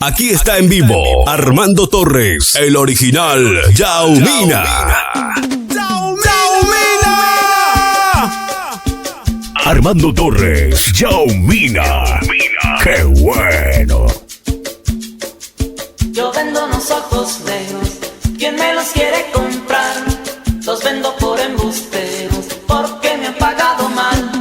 Aquí está en vivo Armando Torres, el original Yaumina. Armando Torres, Yaumina. ¡Qué bueno! Yo vendo unos ojos negros, ¿quién me los quiere comprar? Los vendo por embusteros, porque me han pagado mal.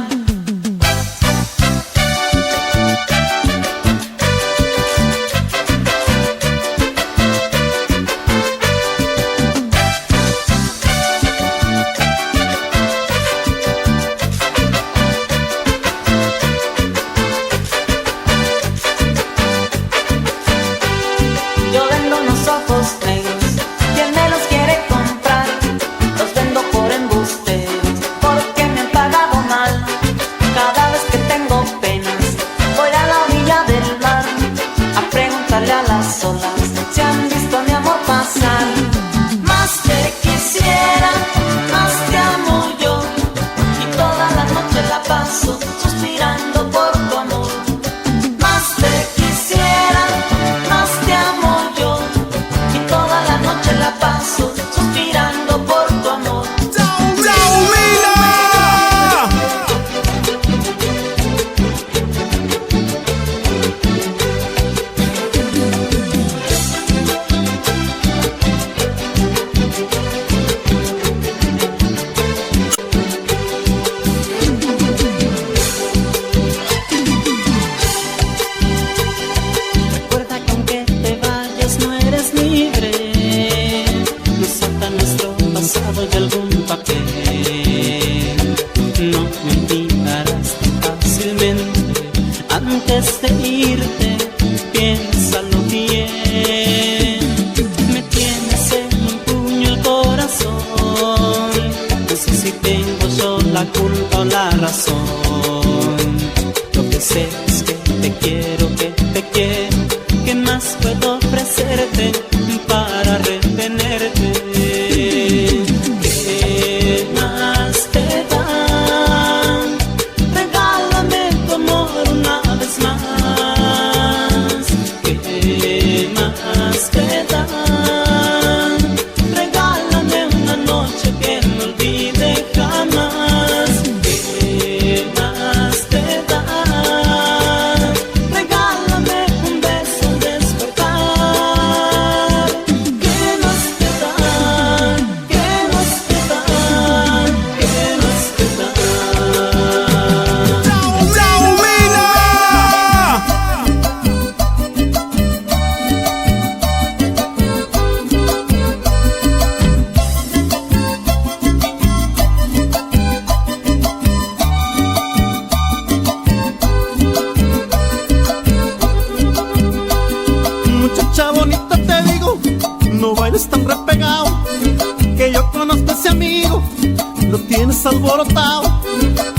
Alborotado,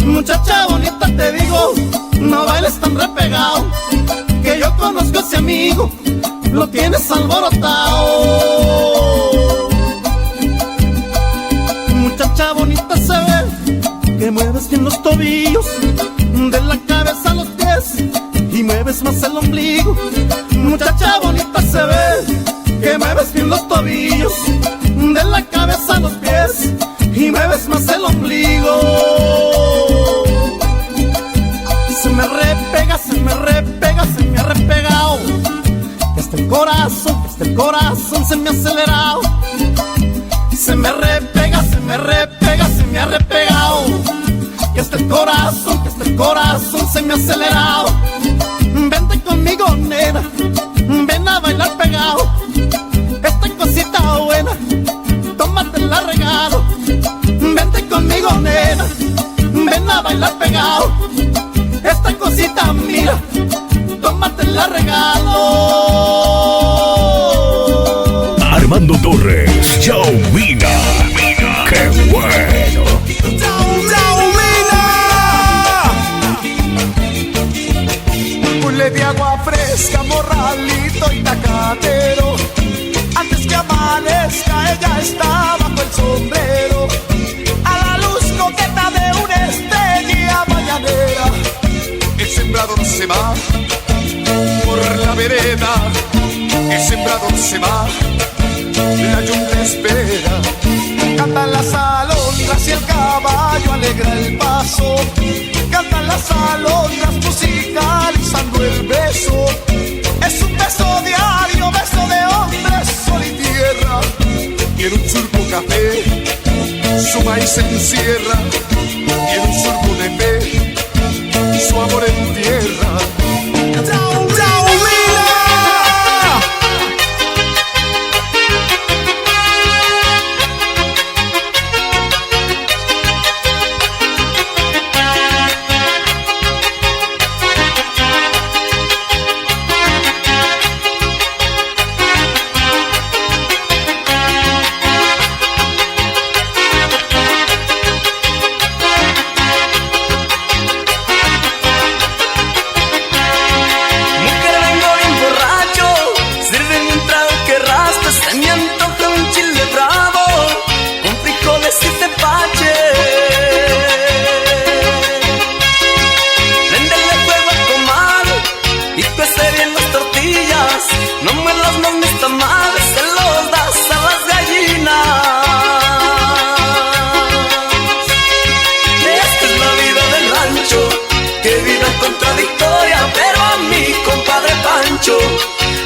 muchacha bonita te digo, no bailes tan repegado, que yo conozco a ese amigo, lo tienes alborotado. Muchacha bonita se ve, que mueves bien los tobillos, de la cabeza a los pies, y mueves más el ombligo. Muchacha bonita se ve, que mueves bien los tobillos, de la cabeza a los pies, y mueves más el ombligo. Se me repega, se me repega, se me ha repegado, que hasta el corazón se me ha acelerado. Se me repega, se me repega, se me ha repegado, que hasta el corazón se me ha acelerado. Vente conmigo, nena, ven a bailar pegado, esta cosita buena, tómate la regalo. Vente conmigo, nena, ven a bailar pegado, esta cosita mira, tómate la regalo. Armando Torres, Yaumina. ¡Qué bueno! Pule de agua fresca, morralito y tacatero. Antes que amanezca ella está bajo el sombrero, a la luz coqueta de una estrella mañanera. El sembrador se va por la vereda sembrador se va, la yunta espera. Cantan las alondras y el caballo alegra el paso. Cantan las alondras musicalizando el beso. Es un beso diario, beso de hombres, sol y tierra. Y en un surco café su maíz se encierra. Y en un surco de fe su amor entierra. ¡Chao, chao, Mila!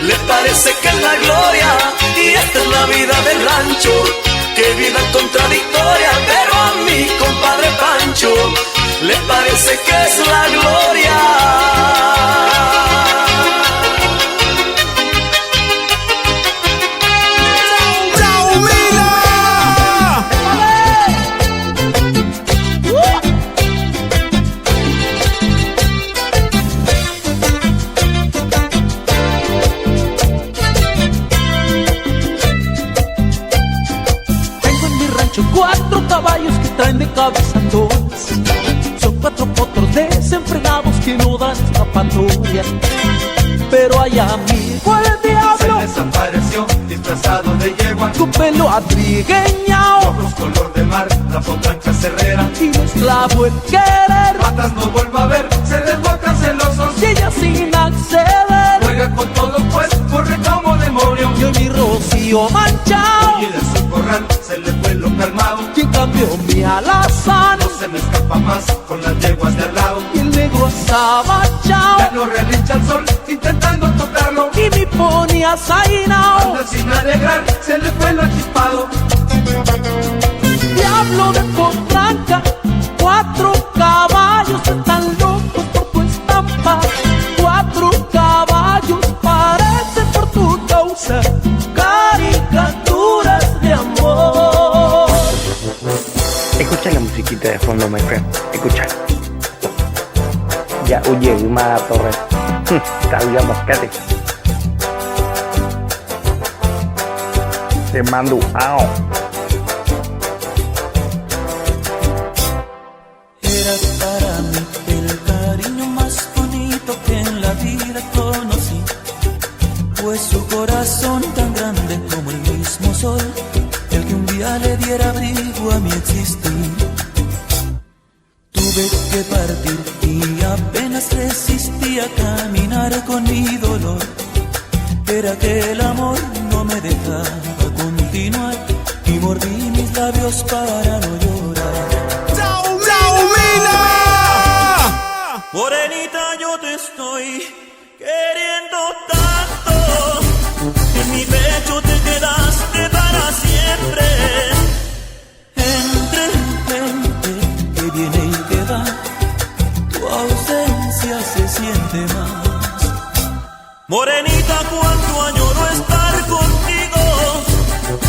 Le parece que es la gloria y esta es la vida del rancho. Qué vida contradictoria, pero a mi compadre Pancho le parece que es la gloria. Cuatro caballos que traen de cabeza todas. Son cuatro potros desenfrenados que no dan escapatoria. Pero hay amigo el diablo se desapareció disfrazado de yegua, con pelo atrigueñao, ojos color de mar, la potranca cerrera, y no esclavo el querer. patas no vuelvo a ver, se desbocan celosos Y ella sin acceder juega con todo pues corre como demonio. yo mi rocío manchao, Y de su corral se le fue lo calmado. quien cambió mi alazán, No se me escapa más con las yeguas de al lado. y el negro estaba chao, Ya no relincha el sol intentando tocarlo. y mi pony asainao. Anda sin alegrar, se le fue lo chispado. Diablo de potranca, cuatro caballos están locos por tu estampa. Cuatro caballos parecen por tu causa caricaturas de amor. Escucha la musiquita de fondo, my friend. Escucha. Ya huye ma Torres. Sabía moscate. Te mando ao. Era para mí el cariño más bonito que en la vida conocí, pues su corazón tan grande como el mismo sol, el que un día le diera abrigo a mi existir. Tuve que partir y apenas resistí a caminar con mi dolor. Era que el amor no me dejaba continuar y mordí mis labios para no llorar. ¡Chao, Mina! Morenita, yo te estoy queriendo tanto, en mi pecho te quedaste para siempre. Entre gente que viene y que va, tu ausencia se siente más. Morenita, cuánto añoro estar contigo,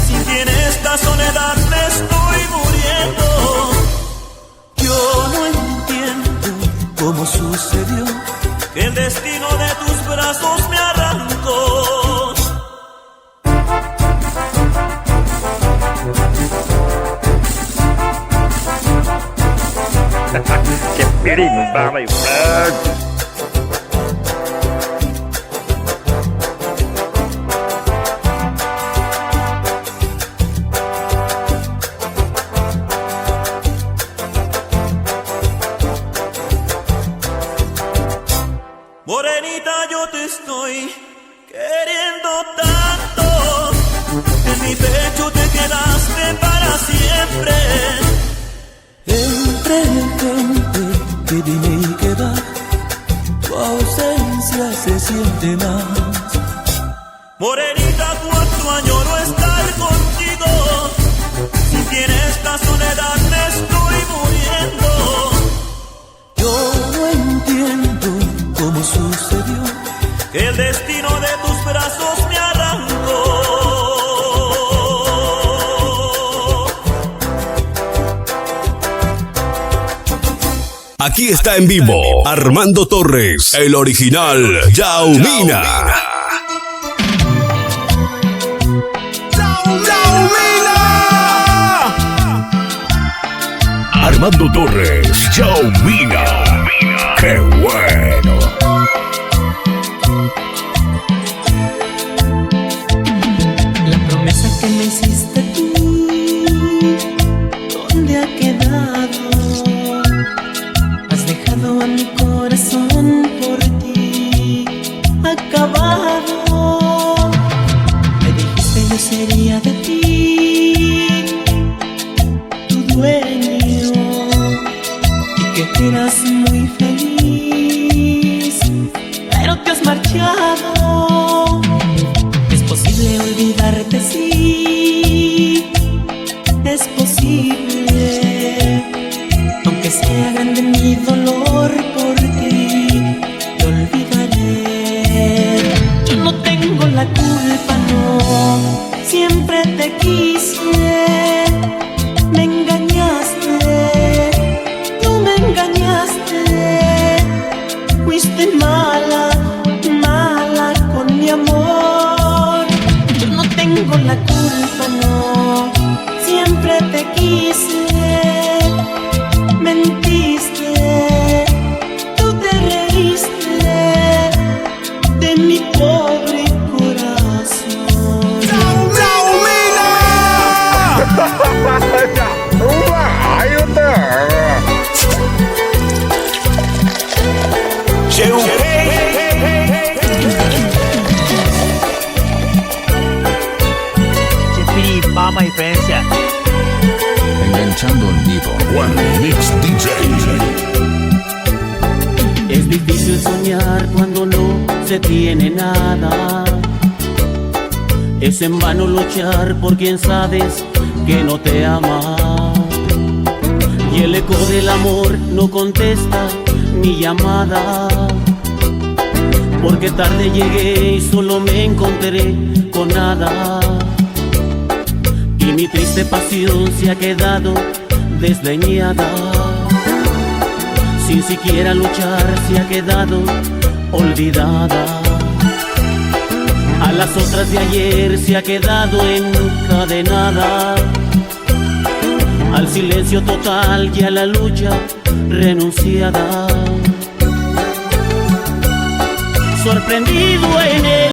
sin ti en esta soledad me estoy muriendo. Yo no entiendo cómo sucedió que el destino de tus brazos me arrancó. Qué pirino, my friend. Morenita, yo te estoy queriendo tanto. mi pecho te quedaste para siempre. Entre gente que viene y que va, tu ausencia se siente más. Morenita, cuánto añoro estar contigo. Si en esta soledad me estoy muriendo. Yo no entiendo cómo sucedió que el destino de tus brazos me arrancó. Aquí está en vivo Armando Torres, el original Yaumina. Armando Torres, Yaumina. ¡Qué bueno! La promesa que me hiciste tú, ¿dónde ha quedado? Has dejado a mi corazón por ti acabado. Me dijiste yo sería de ti tu dueño y que eras muy feliz, pero te has marchado. ¿Es posible olvidarte? Sí, es posible, aunque sea grande mi dolor por ti, te olvidaré. Yo no tengo la culpa, no, siempre te quise. Me engañaste, tú me engañaste. Fuiste mala, mala con mi amor. Yo no tengo la culpa, no, siempre te quise. Mentiste, tú te reíste de mi pobre corazón. Mama diferencia. Enganchando en vivo. One Mix DJ. Es difícil soñar cuando no se tiene nada. Es en vano luchar por quien sabes que no te ama. Y el eco del amor no contesta mi llamada. Porque tarde llegué y solo me encontré con nada. Y mi triste pasión se ha quedado desdeñada. Sin siquiera luchar se ha quedado olvidada. A las otras de ayer se ha quedado encadenada. Al silencio total y a la lucha renunciada. Sorprendido en el